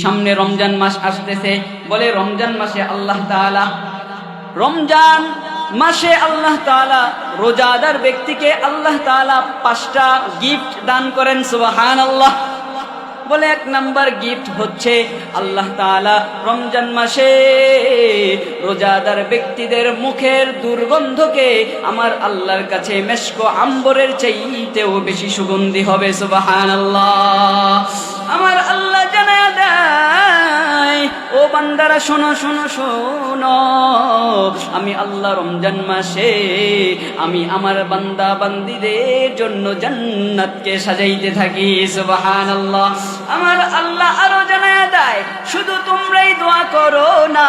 সামনে রমজান মাস আসতেছে, বলে রমজান মাসে আল্লাহ তাআলা রোজাদার ব্যক্তিকে আল্লাহ তাআলা 5টা গিফট দান করেন। সুবহানাল্লাহ। বলে 1 নাম্বার গিফট হচ্ছে আল্লাহ তাআলা রমজান মাসে রোজাদার ব্যক্তিদের মুখের দুর্গন্ধকে আমার আল্লাহর কাছে মেশক আম্বরের চাইতেও বেশি সুগন্ধি হবে। সুবহানাল্লাহ। আমার আল্লাহ জানায়া দেয়, ও বান্দারা শোনো শোনো শোনো, আমি আল্লাহ রমজান মাসে আমি আমার বান্দা বান্দীদের জন্য জান্নাতকে সাজাইতে থাকি। সুবহানাল্লাহ। আমার আল্লাহ আরো জানায়া দেয়, শুধু তোমরাই দোয়া করো না,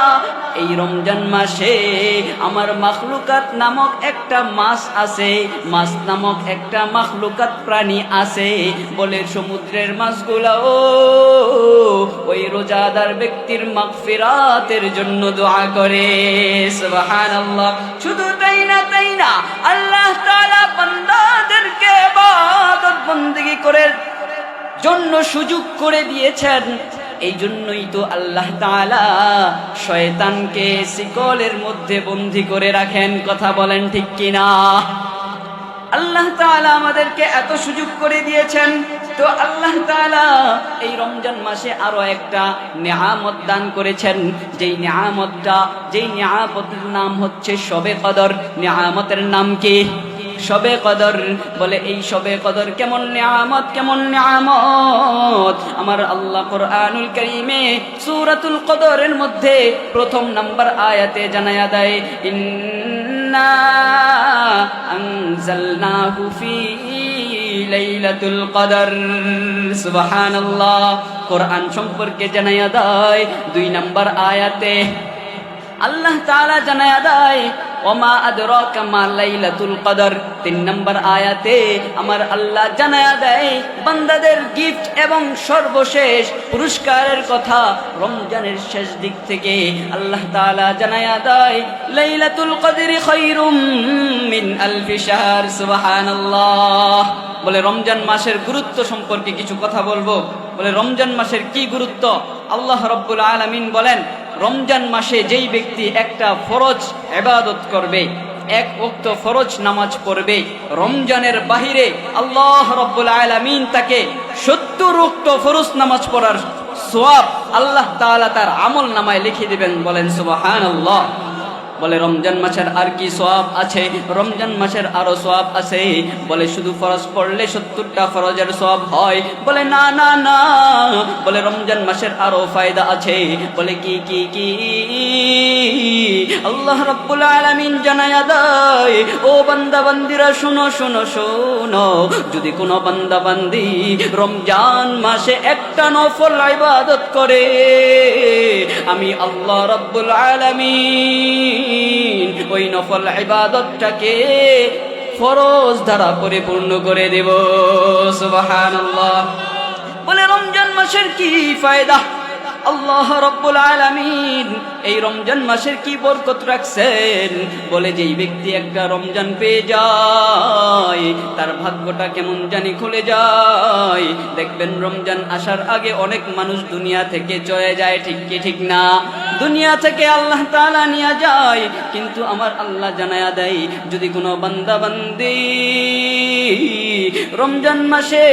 এই রমজান মাসে আমার মাখলুকাত নামক একটা মাছ আছে, মাছ নামক একটা মাখলুকাত প্রাণী আছে, বলে সমুদ্রের মাছগুলা ওই রোজাদার ব্যক্তির মাগফিরাতের জন্য দোয়া করে। সুবহানাল্লাহ। শুধু তাই না আল্লাহ তাআলা বান্দাদেরকে ইবাদত বন্দেগী করার জন্য সুযোগ করে দিয়েছেন। এই জন্যই তো আল্লাহ তাআলা শয়তানকে শিকলের মধ্যে বন্দী করে রাখেন। কথা বলেন ঠিক কিনা? আল্লাহ তাআলা আমাদেরকে এত সুযোগ করে দিয়েছেন, তো আল্লাহ তাআলা এই রমজান মাসে আরো একটা নিয়ামত দান করেছেন, যেই নিয়ামতের নাম হচ্ছে শবে কদর। নিয়ামতের নাম কি? শবে কদর। বলে এই শবে কদর কেমন নিয়ামত, কেমন নিয়ামত! আমার আল্লাহ কোরআনুল কারীমে সূরাতুল কদরের মধ্যে 1 নাম্বার আয়াতে জানায়া দেয়, ইন্না আনজালনাহু ফি লাইলাতুল কদর। সুবহানাল্লাহ। কোরআন সম্পর্কে জানায়া দেয় 2 নাম্বার আয়াতে আল্লাহ তাআলা জানায়া দেয়, ওমা আদরাকা মা লাইলাতুল কদর। 3 নাম্বার আয়াতে আমার আল্লাহ জানায়া দেয় বান্দাদের গিফট এবং সর্বশেষ পুরস্কারের কথা। রমজানের শেষ দিক থেকে আল্লাহ তাআলা জানায়া দেয়, লাইলাতুল কদরি খায়রুম মিন আলফি শাহর। সুবহানাল্লাহ। বলে রমজান মাসের গুরুত্ব সম্পর্কে কিছু কথা বলবো। বলে রমজান মাসের কি গুরুত্ব? আল্লাহ রাব্বুল আলামিন বলেন, রমজান মাসে যেই ব্যক্তি একটা ফরজ ইবাদত করবে, 1 ওয়াক্ত ফরজ নামাজ পড়বে, রমজানের বাহিরে আল্লাহ রাব্বুল আলামিন তাকে 70 ওয়াক্ত ফরজ নামাজ পড়ার সওয়াব আল্লাহ তাআলা তার আমল নামায় লিখে দিবেন। বলেন সুবহানাল্লাহ। বলে রমজান মাসের আর কি সওয়াব আছে? রমজান মাসের আরো সওয়াব আছে। বলে শুধু ফরজ পড়লে 70টা ফরজের সওয়াব হয়? বলে না না না। বলে রমজান মাসের আরো ফায়দা আছে। বলে কি কি কি? আল্লাহ রাব্বুল আলামিন জানায়া দেয়, ও বান্দা বান্দিরা শোনো শোনো শোনো, যদি কোনো বান্দা বান্দি রমজান মাসে একটা নফল ইবাদত করে, আমি আল্লাহ রাব্বুল আলামিন ওই নফল ইবাদতটাকে ফরজ দ্বারা পরিপূর্ণ করে দেব। সুবহানাল্লাহ। বলে রমজান মাসের কি ফায়দা? আল্লাহ রাব্বুল আলামিন এই রমজান মাসের কি বরকত রাখছেন? বলে যেই ব্যক্তি একটা রমজান পেয়ে যায়, তার ভাগ্যটা কেমন জানি খুলে যায়। দেখবেন রমজান আসার আগে অনেক মানুষ দুনিয়া থেকে চলে যায়, ঠিক কি ঠিক না? দুনিয়া থেকে আল্লাহ তাআলা নিয়ে যায়, কিন্তু আমার আল্লাহ জানায়া দেয়, যদি কোনো বান্দা বান্দি রমজান মাসে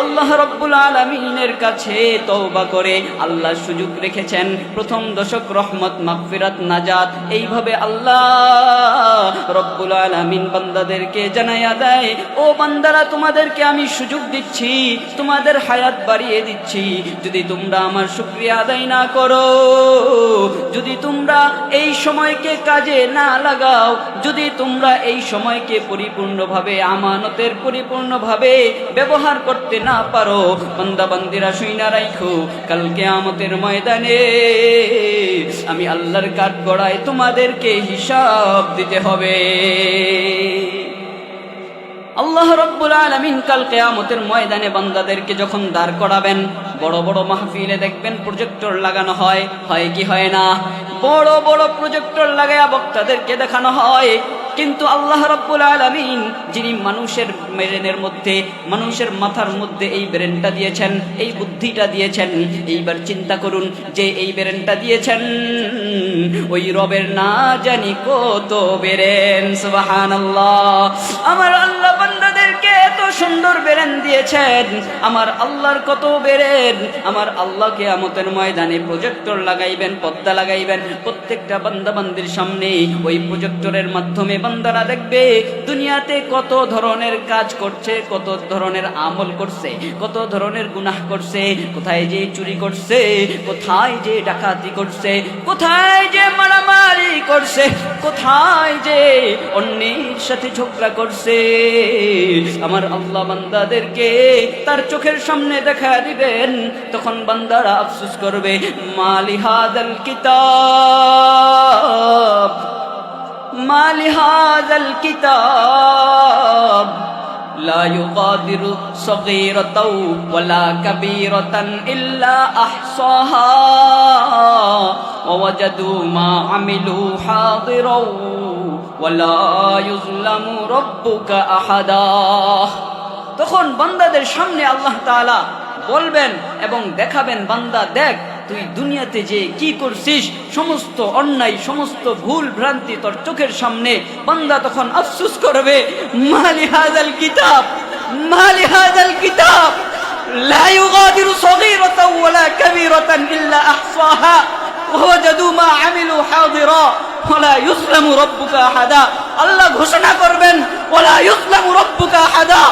আল্লাহ রাব্বুল আলামিনের কাছে তওবা করে, আল্লাহ সুযোগ রেখেছেন 1ম দশক রহমত, মাগফিরাত, নাজাত। এইভাবে আল্লাহ রাব্বুল আলামিন বান্দাদেরকে জানায়া দেয়, ও বান্দারা, তোমাদেরকে আমি সুযোগ দিচ্ছি, তোমাদের হায়াত বাড়িয়ে দিচ্ছি, যদি তোমরা আমার শুকরিয়া আদায় না করো, যদি তোমরা এই সময়কে কাজে না লাগাও, যদি তোমরা এই সময়কে পরিপূর্ণভাবে আমানতের পরিপূর্ণভাবে ব্যবহার করতে না পারো, বান্দা বান্দিরা শুইনা রাখো, কাল কিয়ামতের ময়দানে আমি আল্লাহর কাঠগড়ায় তোমাদেরকে হিসাব দিতে হবে। আল্লাহ রাব্বুল আলামিন কাল কিয়ামতের ময়দানে বান্দাদেরকে যখন দাঁড় করাবেন, বড় বড় মাহফিলে দেখবেন প্রজেক্টর লাগানো হয়, হয় কি হয় না? বড় বড় প্রজেক্টর লাগায়া বক্তাদেরকে দেখানো হয় কিন্তু আল্লাহ রাব্বুল আলামিন যিনি মানুষের ব্রেনের মধ্যে, মানুষের মাথার মধ্যে এই ব্রেনটা দিয়েছেন, এই বুদ্ধিটা দিয়েছেন, এইবার চিন্তা করুন যে এই ব্রেনটা দিয়েছেন ওই রবের না জানি কত ব্রেন। সুবহানাল্লাহ। আমার আল্লাহ বান্দাদেরকে এত সুন্দর ব্রেন দিয়েছেন, আমার আল্লাহর কত ব্রেন। আমার আল্লাহ কিয়ামতের ময়দানে প্রজেক্টর লাগাইবেন, পর্দা লাগাইবেন প্রত্যেকটা বান্দা বান্দির সামনে। ওই প্রজেক্টরের মাধ্যমে বান্দারা দেখবে দুনিয়াতে কত ধরনের কাজ করছে, কত ধরনের আমল করছে, কত ধরনের গুনাহ করছে, কোথায় যে চুরি করছে, কোথায় যে ডাকাতি করছে, কোথায় যে মারামারি করছে, কোথায় যে অন্যের সাথে ঝগড়া করছে। আমার আল্লাহ বান্দাদেরকে তার চোখের সামনে দেখা দিবেন। তখন বান্দারা আফসোস করবে, মালি হাযাল কিতাব, মালি হাযাল কিতাব লা ইউগাদিরু সগীরাতাও ওয়ালা কাবীরাতান ইল্লা আহসাহা ওয়া ওয়াজাদু মা আমিলু হাদিরাও ওয়ালা ইউযলামু রাব্বুকা আহাদা। তখন বান্দাদের সামনে আল্লাহ তাআলা বলবেন এবং দেখাবেন, বান্দা দেখ তুই দুনিয়াতে যে কি করছিস, সমস্ত অন্যায়, সমস্ত ভুল ভ্রান্তি তোর চোখের সামনে। বান্দা তখন আফসোস করবে, মালি হাযাল কিতাব, মালি হাযাল কিতাব লা ইউগাদিরু সগীরাতাও ওয়ালা কাবীরাতান ইল্লা আহসাহা ওয়া ওয়াজাদু মা আমিলু হাদিরা ওয়ালা ইউযলামু রাব্বুকা আহাদা। আল্লাহ ঘোষণা করবেন, ওয়ালা ইউযলামু রাব্বুকা আহাদা,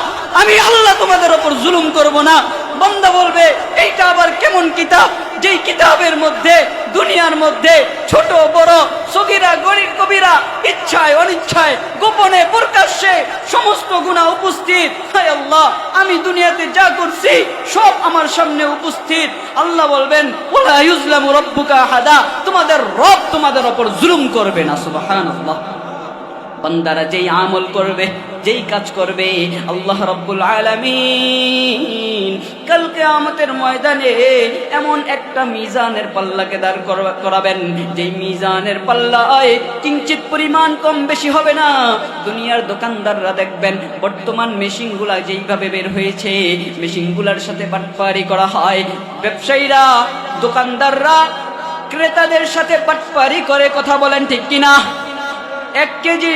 আমি আল্লাহ তোমাদের উপর জুলুম করব না। বান্দা বলবে, এইটা আবার কেমন কিতাব, যেই কিতাবের মধ্যে দুনিয়ার মধ্যে ছোট বড়, সগীরা গরীব কবিরা, ইচ্ছায় অনিচ্ছায়, গোপনে প্রকাশ্যে সমস্ত গুনাহ উপস্থিত। হায় আল্লাহ, আমি দুনিয়াতে যা করছি সব আমার সামনে উপস্থিত। আল্লাহ বলবেন, ওয়ালা ইউযলামু রাব্বুকা আহাদা, তোমাদের রব তোমাদের উপর জুলুম করবে না। সুবহানাল্লাহ। বান্দারা যেই আমল করবে, যেই কাজ করবে, আল্লাহ রাব্বুল আলামিন কাল কিয়ামতের ময়দানে এমন একটা মিজানের পাল্লাকে দাঁড় করাবেন, যেই মিজানের পাল্লায় কিঞ্চিত পরিমাণ কম বেশি হবে না। দুনিয়ার দোকানদাররা দেখবেন বর্তমান মেশিনগুলা যেইভাবে বের হয়েছে, মেশিনগুলার সাথে বাটপারি করা হয়। ব্যবসায়ীরা, দোকানদাররা ক্রেতাদের সাথে বাটপারি করে, কথা বলেন ঠিক কিনা? 1 কেজি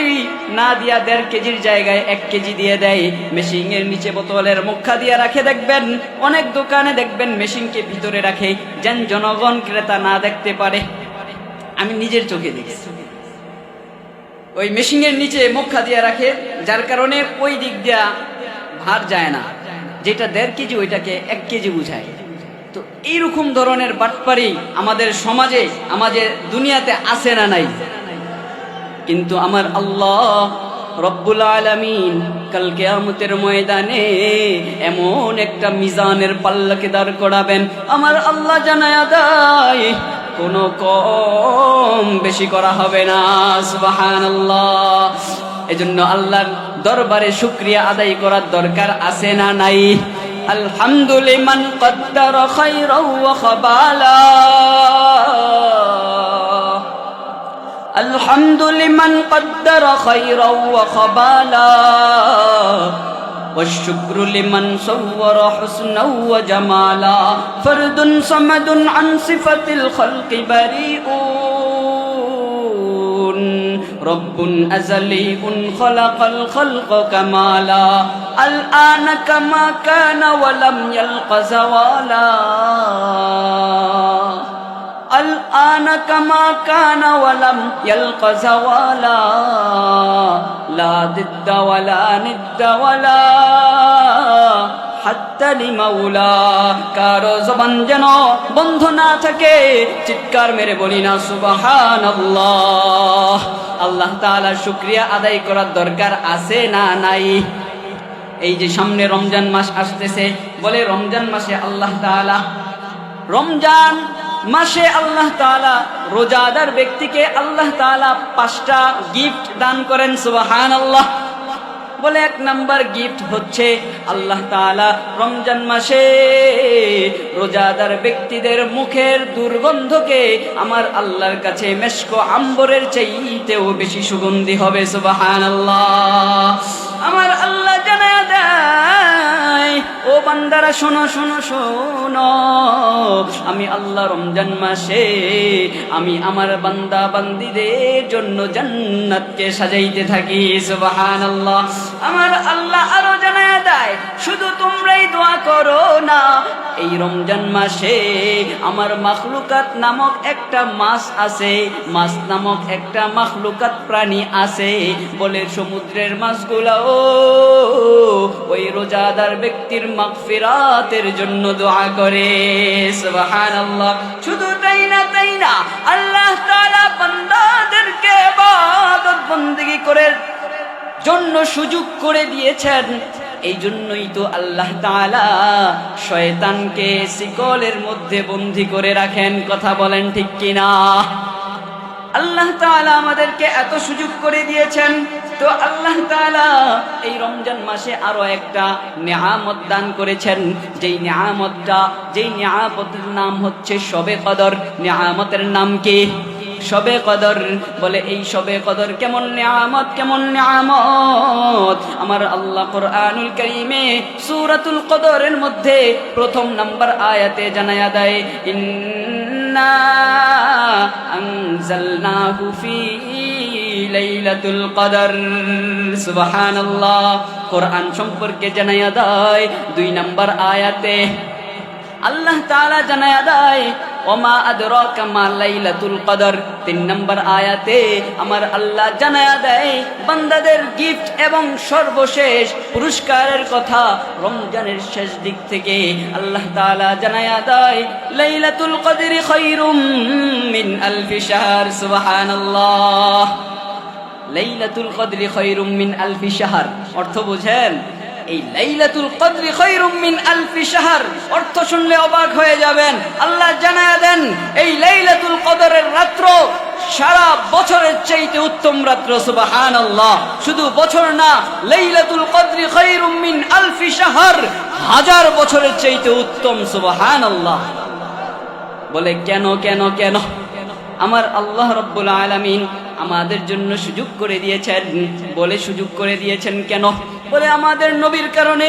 না দিয়া 1.5 কেজির জায়গায় 1 কেজি দিয়ে দেয়। মেশিনের নিচে বোতলের মুখা দিয়ে রাখে। দেখবেন অনেক দোকানে দেখবেন মেশিনকে ভিতরে রাখে, যেন জনগণ ক্রেতা না দেখতে পারে। আমি নিজের চোখে দেখেছি, ওই মেশিনের নিচে মুখা দিয়ে রাখে, যার কারণে ওই দিক দিয়া ভার যায় না। যেটা 1.5 কেজি ওইটাকে 1 কেজি বুঝায়। তো এইরকম ধরনের বাটপারি আমাদের সমাজে, আমাদের দুনিয়াতে আছে না নাই? কিন্তু আমার আল্লাহ রব্বুল আলামিন কাল কিয়ামতের ময়দানে এমন একটা মিজানের পাল্লাকে দাঁড় করাবেন, আমার আল্লাহ জানায়া দেয় কোনো কম বেশি করা হবে না। সুবহানাল্লাহ। এজন্য আল্লাহর দরবারে শুকরিয়া আদায় করার দরকার আছে না নাই? আলহামদুলিমান কদ্দারা খায়রাও ওয়া খাবালা, الحمد لمن قدر خيرا وخبالا والشكر لمن صور حسنا وجمالا فرد صمد عن صفة الخلق بريء رب أزلي خلق الخلق كمالا الآن كما كان ولم يلق زوالا الآن كما كان ولم يلق زوالا لا ضد ولا ند ولا حتى لمولا। কারো জবান যেন বন্ধ না থাকে, চিৎকার মেরে বলি না সুবহানাল্লাহ। আল্লাহ তাআলার শুকরিয়া আদায় করার দরকার আছে না নাই? এই যে সামনে রমজান মাস আসতেছে, বলে রমজান মাসে আল্লাহ তাআলা, রমজান মাসে আল্লাহ তাআলা রোজাদার ব্যক্তিকে আল্লাহ তাআলা 5টা গিফট দান করেন। সুবহানাল্লাহ। বলে এক নাম্বার গিফট হচ্ছে আল্লাহ তাআলা রমজান মাসে রোজাদার ব্যক্তিদের মুখের দুর্গন্ধকে আমার আল্লাহর কাছে মেশক আম্বরের চাইতেও বেশি সুগন্ধি হবে। সুবহানাল্লাহ। আমার আল্লাহ জানায়া দেয়, ও বান্দারা শোনো শোনো শোনো, আমি আল্লাহ রমজান মাসে আমি আমার বান্দা বান্দীদের জন্য জান্নাতকে সাজাইতে থাকি। সুবহানাল্লাহ। আমার আল্লাহ আরো জানায়া দেয়, শুধু তোমরাই দোয়া করো না, এই রমজান মাসে আমার মাখলুকাত নামক একটা মাছ আছে, মাছ নামক একটা মাখলুকাত প্রাণী আছে, বলে সমুদ্রের মাছগুলাও ওই রোজাদার ব্যক্তির মাগফিরাতের জন্য দোয়া করে। সুবহানাল্লাহ। শুধু তাই না আল্লাহ তাআলা বান্দাদেরকে ইবাদত বندگی করার জন্য সুযোগ করে দিয়েছেন। এই জন্যই তো আল্লাহ তাআলা শয়তানকে শিকলের মধ্যে বন্দী করে রাখেন। কথা বলেন ঠিক কিনা? আল্লাহ তাআলা আমাদেরকে এত সুযোগ করে দিয়েছেন, তো আল্লাহ তাআলা এই রমজান মাসে আরো একটা নিয়ামত দান করেছেন, যেই নিয়ামতের নাম হচ্ছে শবে কদর। নিয়ামতের নাম কি? শবে কদর। বলে এই শবে কদর কেমন নিয়ামত, কেমন নিয়ামত! আমার আল্লাহ কোরআনুল কারীমে সূরাতুল কদরের মধ্যে প্রথম নাম্বার আয়াতে জানায়া দেয়, ইন্না আনজালনাহু ফি লাইলাতুল কদর। সুবহানাল্লাহ। কোরআন সম্পর্কে জানায়া দেয় 2 নাম্বার আয়াতে আল্লাহ তাআলা জানায়া দেয়, ওমা আদরাকা মা লাইলাতুল কদর। 3 নাম্বার আয়াতে আমার আল্লাহ জানায়া দেয় বান্দাদের গিফট এবং সর্বশেষ পুরস্কারের কথা। রমজানের শেষ দিক থেকে আল্লাহ তাআলা জানায়া দেয়, লাইলাতুল কদরি খায়রুম মিন আলফি শাহর। সুবহানাল্লাহ। লাইলাতুল কদরি খায়রুম মিন আলফি শাহর অর্থ বুঝেন? এই লাইলাতুল কদরি খায়রুম মিন আলফি শাহর অর্থ শুনলে অবাক হয়ে যাবেন। আল্লাহ জানায়া দেন এই লাইলাতুল কদরের রাত্র সারা বছরের চাইতে উত্তম রাত্র। সুবহানাল্লাহ। শুধু বছর না, লাইলাতুল কদরি খায়রুম মিন আলফি শাহর, 1000 বছরের চাইতে উত্তম। সুবহানাল্লাহ। বলে কেন কেন কেন? আমার আল্লাহ রাব্বুল আলামিন আমাদের জন্য সুযোগ করে দিয়েছেন। বলে সুযোগ করে দিয়েছেন কেন? বলে আমাদের নবীর কারণে।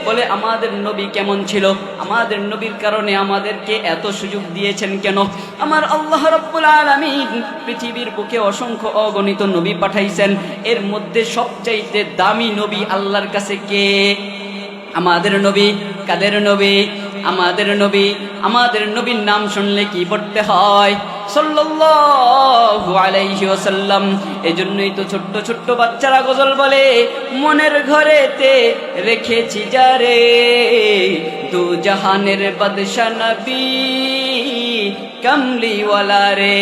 বলে আমাদের নবী কেমন ছিল? আমাদের নবীর কারণে আমাদেরকে এত সুযোগ দিয়েছেন কেন? আমার আল্লাহ রাব্বুল আলামিন পৃথিবীর বুকে অসংখ্য অগণিত নবী পাঠাইছেন, এর মধ্যে সবচাইতে দামি নবী আল্লাহর কাছে কে? আমাদের নবী। কাদের নবী? আমাদের নবী। আমাদের নবীর নাম শুনলে কি পড়তে হয়? সাল্লাল্লাহু আলাইহি ওয়াসাল্লাম। এজন্যই তো ছোট্ট ছোট্ট বাচ্চারা গজল বলে, মনের ঘরেতে রেখেছি যারে, দু জাহানের বাদশা নবী কামলিওয়ালা রে,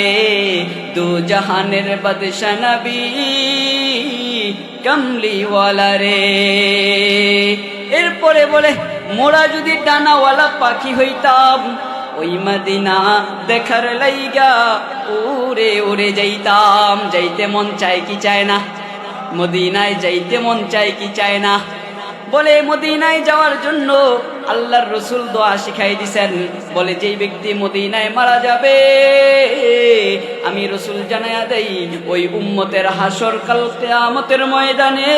দু জাহানের বাদশা নবী কামলিওয়ালা রে। এরপরে বলে, মোরা যদি ডানাওয়ালা পাখি হইতাম, ওই মদিনা দেখার লাইগা উড়ে উড়ে যাইতাম। যাইতে মন চায় কি চায় না? মদিনায় যাইতে মন চায় কি চায় না? বলে মদিনায় যাওয়ার জন্য আল্লাহর রাসূল দোয়া শিখাই দিয়েছেন। বলে যেই ব্যক্তি মদিনায় মারা যাবে, আমি রাসূল জানায়া দেই ওই উম্মতের হাসর কাল কিয়ামতের ময়দানে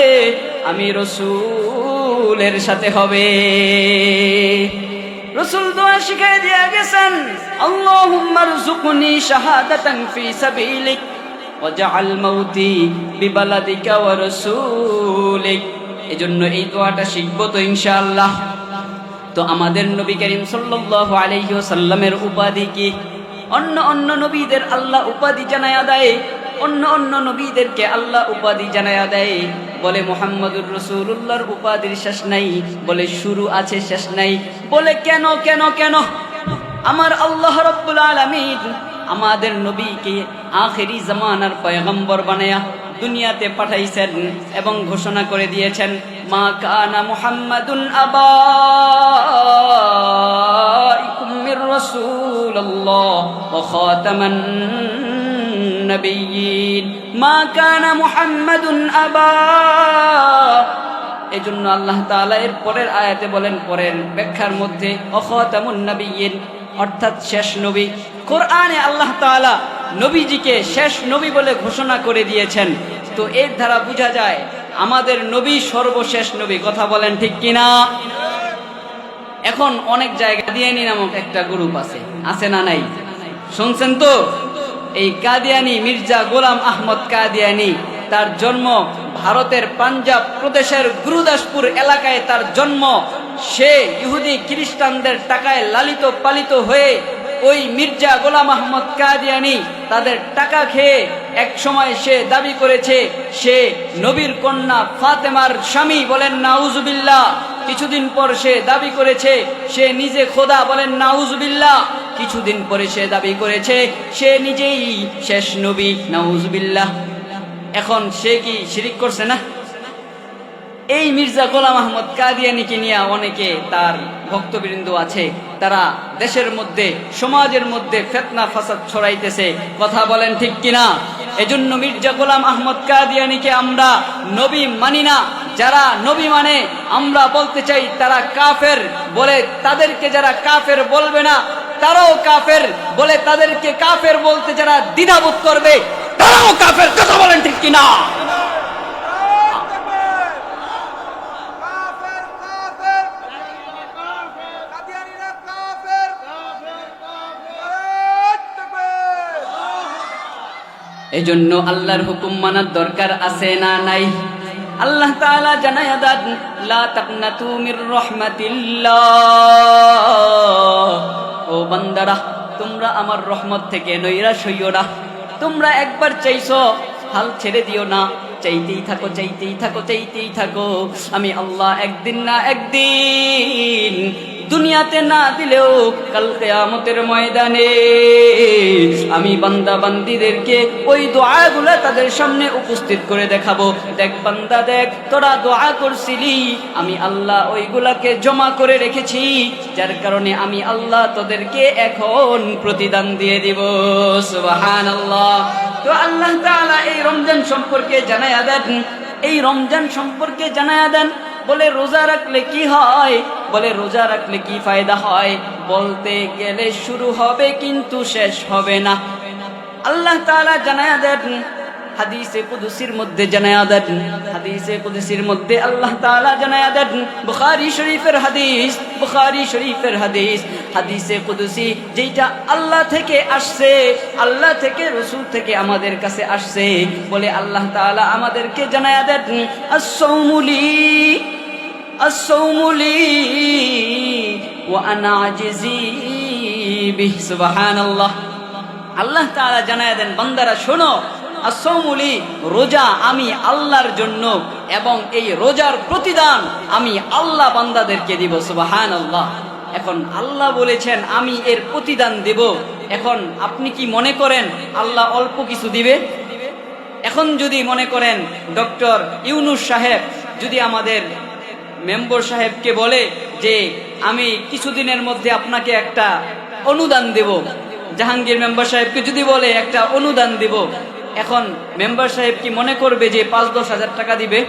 আমি রাসূলের সাথে হবে। রাসূল দোয়া শিখাই দিয়ে গেছেন, আল্লাহুম্মা রযুকনি শাহাদাতান ফি সাবিলিক ওয়াজআল মাউতি বিবালাদিকা ওয়া রাসূলিক। এজন্য এই দোয়াটা শিখবো তো ইনশাআল্লাহ। তো আমাদের নবী করিম সাল্লাল্লাহু আলাইহি ওয়াসাল্লামের উপাধি কি? অন্য অন্য নবীদের আল্লাহ উপাধি জানায়া দেয়, অন্য অন্য নবীদেরকে আল্লাহ উপাধি জানায়া দেয়। বলে মুহাম্মদুর রাসূলুল্লাহর উপাধির শেষ নাই, বলে শুরু আছে শেষ নাই। বলে কেন কেন কেন? আমার আল্লাহ রাব্বুল আলামিন আমাদের নবীকে আখেরি জামানার পয়গম্বর বানায়া দুনিয়াতে পাঠাইছেন এবং ঘোষণা করে দিয়েছেন, মা কানা মুহাম্মাদুন আবা ইকুম মির রাসূলুল্লাহ ওয়া খাতামান নবিয়্যিন। মা কানা মুহাম্মাদুন আবা এজন্য আল্লাহ তাআলা এর পরের আয়াতে বলেন, পরের ব্যাখ্যার মধ্যে অখাতামুন নবিয়্যিন, অর্থাৎ শেষ নবী। কোরআনে আল্লাহ তাআলা নবীজিকে শেষ নবী বলে ঘোষণা করে দিয়েছেন। তো এর দ্বারা বোঝা যায় আমাদের নবী সর্বশেষ নবী। কথা বলেন ঠিক কিনা? এখন অনেক জায়গায় কাদিয়ানী নামক একটা গ্রুপ আছে না নাই? শুনছেন তো? এই কাদিয়ানী, মির্জা গোলাম আহমদ কাদিয়ানী, তার জন্ম ভারতের পাঞ্জাব প্রদেশের গুরুদাসপুর এলাকায় তার জন্ম। সে ইহুদি খ্রিস্টানদের টাকায় লালিত পালিত হয়ে ওই মির্জা গোলাম আহমদ কাদিয়ানী তাদের টাকা খেয়ে এক সময় সে দাবি করেছে সে নবীর কন্যা ফাতেমার স্বামী, বলেন নাউজুবিল্লাহ। কিছুদিন পর সে দাবি করেছে সে নিজে খোদা, বলেন নাউজুবিল্লাহ। কিছুদিন পরে সে দাবি করেছে সে নিজেই শেষ নবী, নাউজুবিল্লাহ। এখন সে কি শিরিক করছে না? এই মির্জা গোলাম আহমদ কাদিয়ানীকে নিয়ে অনেকে তার ভক্তবৃন্দ আছে, তারা দেশের মধ্যে সমাজের মধ্যে ফিতনা ফাসাদ ছড়াইতেছে। কথা বলেন ঠিক কিনা? এজন্য মির্জা গোলাম আহমদ কাদিয়ানীকে আমরা নবী মানি না। যারা নবী মানে আমরা বলতে চাই তারা কাফের, বলে তাদেরকে যারা কাফের বলবে না তারাও কাফের, বলে তাদেরকে কাফের বলতে যারা দ্বিধাবোধ করবে তারাও কাফের। কথা বলেন ঠিক কিনা? এজন্য আল্লাহর হুকুম মানার দরকার আছে না নাই? আল্লাহ তাআলা জানায়া দেন, লা তাকনাতু মির রাহমাতিল্লাহ। ও বান্দারা, তোমরা আমার রহমত থেকে নৈরাশ হইও না। তোমরা একবার চাইছো, হাল ছেড়ে দিও না। চাইতেই থাকো, চাইতেই থাকো, চাইতেই থাকো। আমি আল্লাহ একদিন না একদিন দুনিয়াতে না দিলেও কাল কিয়ামতের ময়দানে আমি বান্দা বান্দীদেরকে ওই দোয়াগুলো তাদের সামনে উপস্থিত করে দেখাবো। দেখ বান্দা, দেখ তোরা দোয়া করছিলি, আমি আল্লাহ ওইগুলাকে জমা করে রেখেছি, যার কারণে আমি আল্লাহ তোদেরকে এখন প্রতিদান দিয়ে দিব। সুবহানাল্লাহ। তো আল্লাহ তাআলা এই রমজান সম্পর্কে জানায়া দেন, এই রমজান সম্পর্কে জানায়া দেন। বলে রোজা রাখলে কি হয়? বলে রোজা রাখলে কি ফায়দা হয়? বলতে গেলে শুরু হবে কিন্তু শেষ হবে না। আল্লাহ তাআলা জানায়া দেন, হাদিসে কুদসির মধ্যে জানায়া দেন, হাদিসে কুদসির মধ্যে আল্লাহ তাআলা জানায়া দেন, বুখারী শরীফের হাদিস, বুখারী শরীফের হাদিস, হাদিসে কুদসি যেটা আল্লাহ থেকে আসছে, আল্লাহ থেকে রাসূল থেকে আমাদের কাছে আসছে। বলে আল্লাহ তাআলা আমাদেরকে জানায়া দেন, আস-সাওমুলি আস-সাওমুলি ওয়া আনা আজিজি বিহি। সুবহানাল্লাহ। আল্লাহ তাআলা জানায়া দেন, বান্দারা শোনো, আস-সাওমুলি রোজা আমি আল্লাহর জন্য, এবং এই রোজার প্রতিদান আমি আল্লাহ বান্দাদেরকে দিব। সুবহানাল্লাহ। এখন আল্লাহ বলেছেন আমি এর প্রতিদান দেব। এখন আপনি কি মনে করেন আল্লাহ অল্প কিছু দিবে? এখন যদি মনে করেন ডক্টর ইউনূস সাহেব যদি আমাদের মেম্বার সাহেবকে বলে যে আমি কিছুদিনের মধ্যে আপনাকে একটা অনুদান দেব, জাহাঙ্গীর মেম্বার সাহেবকে যদি বলে একটা অনুদান দেব, এখন মেম্বার সাহেব কি মনে করবে যে ৫-১০ হাজার টাকা দিবে?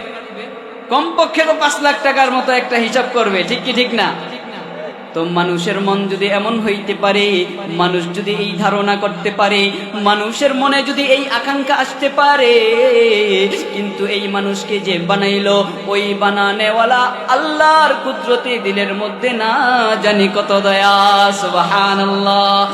কমপক্ষে তো ৫ লাখ টাকার মতো একটা হিসাব করবে, ঠিক কি ঠিক না? তো মানুষের মন যদি এমন হইতে পারে, মানুষ যদি এই ধারণা করতে পারে, মানুষের মনে যদি এই আকাঙ্ক্ষা আসতে পারে, কিন্তু এই মানুষকে যে বানাইলো ওই বানানেওয়ালা আল্লাহর কুদরতে দিলের মধ্যে না জানি কত দয়া। সুবহানাল্লাহ।